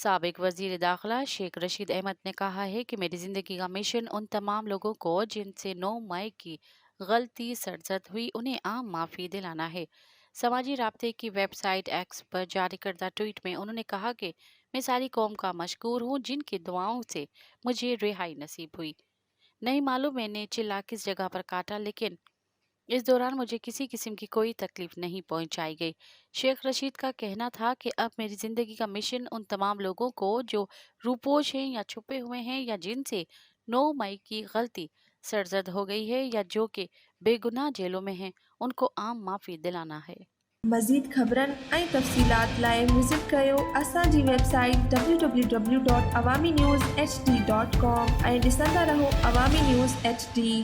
साबिक वजीर दाखिला शेख रशीद अहमद ने कहा है कि मेरी जिंदगी का मिशन उन तमाम लोगों को जिनसे 9 मई की गलती सरजद हुई उन्हें आम माफ़ी दिलाना है। समाजी राब्ते की वेबसाइट एक्स पर जारी करदा ट्वीट में उन्होंने कहा कि मैं सारी कौम का मशकूर हूँ जिनकी दुआओं से मुझे रिहाई नसीब हुई। नहीं मालूम मैंने चिल्ला किस जगह पर काटा, लेकिन इस दौरान मुझे किसी किस्म की कोई तकलीफ नहीं पहुंचाई गई। शेख रशीद का कहना था कि अब मेरी जिंदगी का मिशन उन तमाम लोगों को जो रूपोश हैं या छुपे हुए हैं या जिनसे 9 मई की गलती सरजद हो गई है या जो कि बेगुनाह जेलों में हैं, उनको आम माफ़ी दिलाना है। मज़ीद ख़बरनि ऐं तफ़सीलात लाइ विज़िट कयो असांजी वेबसाइट www.awamiNewsHD.com ऐं ॾिसंदा रहो अवामी न्यूज़ HD।